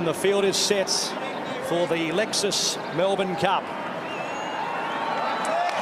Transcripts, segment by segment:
and the field is set for the Lexus Melbourne Cup.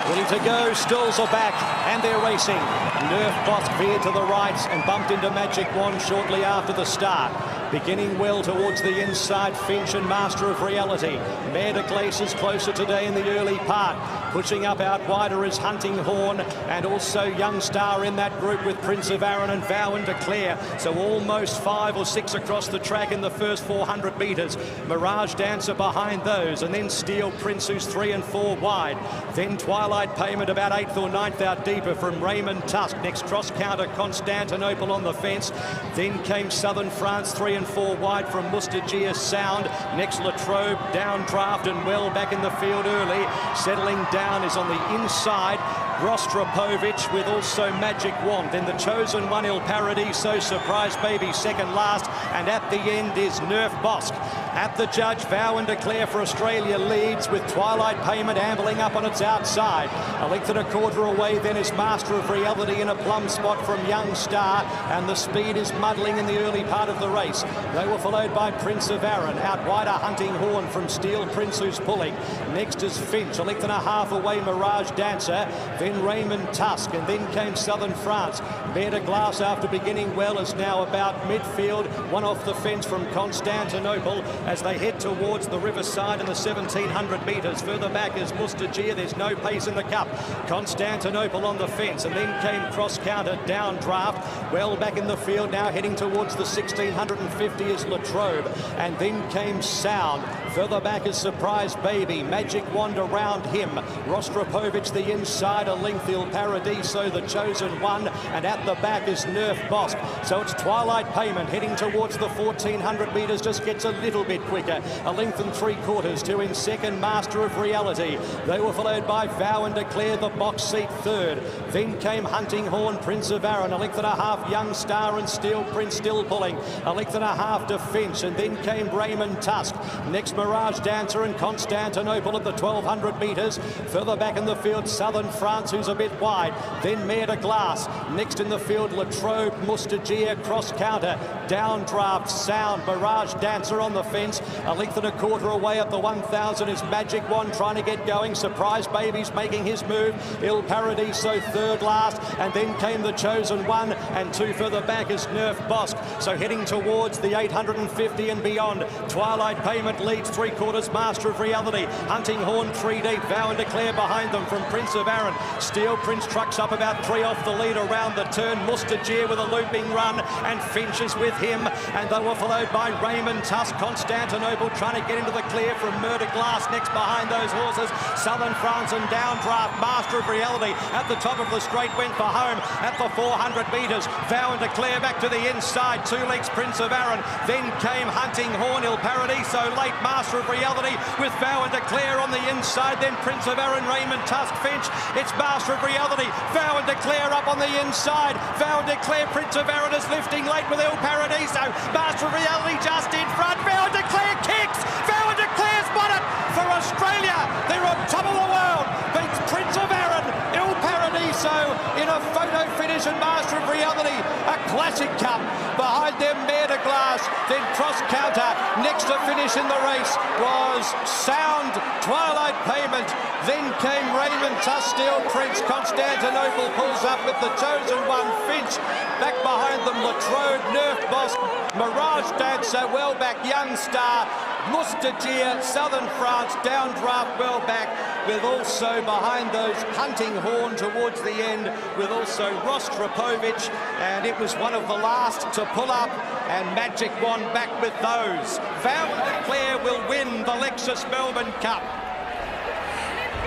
Ready to go, stalls are back and they're racing. Nerf Bosk veered to the right and bumped into Magic Wand shortly after the start. Beginning well towards the inside, Finch and Master of Reality. Mare de Glace closer today in the early part. Pushing up out wider is Hunting Horn and also Young Star in that group with Prince of Arran and Vow And Declare. So almost 5 or 6 across the track in the first 400 metres. Mirage Dancer behind those, and then Steel Prince, who's 3 and 4 wide. Then Twilight Payment about 8th or 9th out deeper from Raymond Tusk. Next cross counter Constantinople on the fence. Then came Southern France 3 and 4 wide from Mustagia Sound. Next Latrobe, downdraft and well back in the field early. Settling down is on the inside. Rostropovich with also Magic Wand. Then the chosen one, Il Paradiso, Surprise Baby second last. And at the end is Nerf Bosk. At the judge, Vow And Declare for Australia leads with Twilight Payment ambling up on its outside. A length and a quarter away then is Master of Reality in a plum spot from Young Star, and the speed is muddling in the early part of the race. They were followed by Prince of Arran, out wider Hunting Horn from Steel Prince, who's pulling. Next is Finch, a length and a half away Mirage Dancer, then Raymond Tusk, and then came Southern France. Mare de Glace, after beginning well, is now about midfield, one off the fence from Constantinople as they head towards the riverside in the 1700 metres. Further back is Mustagia. There's no pace in the cup. Constantinople on the fence, and then came cross counter downdraft. Well back in the field now, heading towards the 1650 is Latrobe, and then came Sound. Further back is Surprise Baby. Magic Wand around him. Rostropovich the inside, a length Il Paradiso the chosen one, and at the back is Nerf Bosk. So it's Twilight Payment heading towards the 1400 metres, just gets a little bit quicker. A length and 3/4 to in second, Master of Reality. They were followed by Vow And Declare, the box seat third. Then came Hunting Horn, Prince of Arran, a length and a half Young Star and Steel Prince still pulling. A length and a half to Finch, and then came Raymond Tusk. Next Mirage Dancer and Constantinople at the 1200 metres. Further back in the field, Southern France, who's a bit wide. Then Mare de Glace. Next in the field, Latrobe, Mustagia, cross counter. Downdraft, Sound, Mirage Dancer on the fence. A length and a quarter away at the 1000 is Magic Wand trying to get going. Surprise Baby's making his move. Il Paradiso third last, and then came the chosen one, and 2 further back is Nerf Bosk. So heading towards the 850 and beyond. Twilight Payment leads 3/4, Master of Reality. Hunting Horn 3 deep, Vow And Declare behind them from Prince of Arran. Steel Prince trucks up about 3 off the lead around the turn. Mustagia with a looping run, and Finch is with him, and they were followed by Raymond Tusk. Constantinople trying to get into the clear from Mare de Glace. Next behind those horses, Southern France and downdraft. Master of Reality at the top of the straight went for home at the 400 metres. Vow And Declare back to the inside, 2 lengths Prince of Arran. Then came Hunting Horn, Il Paradiso late, Master of Reality with Vow And Declare on the inside. Then Prince of Arran, Raymond Tusk, Finch. It's Master of Reality, Vow And Declare up on the inside. Vow And Declare, Prince of Arran is lifting late with Il Paradiso. Master of Reality just in front. Vow And Declare kicks. Vow And Declare's won it for Australia. They're on top of the world. Beats Prince of Arran, Il Paradiso in a photo finish, and Master of Reality, a classic cup. Behind them, Mare de Glace, then cross counter. Next to finish in the race was Sound, Twilight Payment. Then came Raymond Tusk, Steel Prince. Constantinople pulls up with the chosen one, Finch. Back behind them, Latrobe, Nerf Bosk, Mirage Dancer, well back, Young Star, Mustagia, Southern France, downdraft, well back, with also behind those Hunting Horn towards the end, with also Rostropovich, and it was one of the last to pull up, and Magic Wand back with those. Vow And Declare will win the Lexus Melbourne Cup.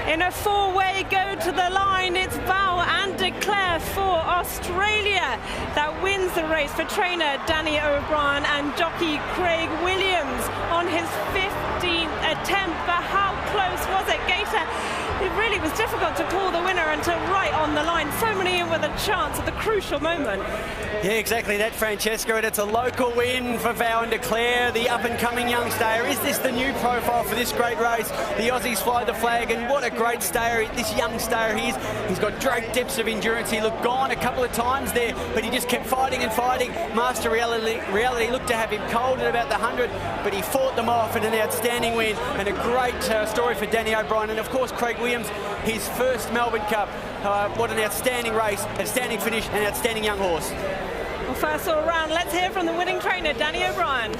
In a 4-way go to the line, it's Vow And Declare for Australia that wins the race for trainer Danny O'Brien and jockey Craig Williams on his 15th attempt. But how close was it? Gator it really was difficult to call the winner until right on the line. So many in with a chance at the crucial moment. Yeah, exactly that, Francesca, and it's a local win for Vow And Declare, the up-and-coming young stayer. Is this the new profile for this great race? The Aussies fly the flag, and what a great stayer, this young stayer he is. He's got great depths of endurance. He looked gone a couple of times there, but he just kept fighting and fighting. Master Reality looked to have him cold at about the 100, but he fought them off in an outstanding win, and a great story for Danny O'Brien, and of course Craig Williams, his first Melbourne Cup. What an outstanding race, outstanding finish, and outstanding young horse. Well, first all round, let's hear from the winning trainer, Danny O'Brien.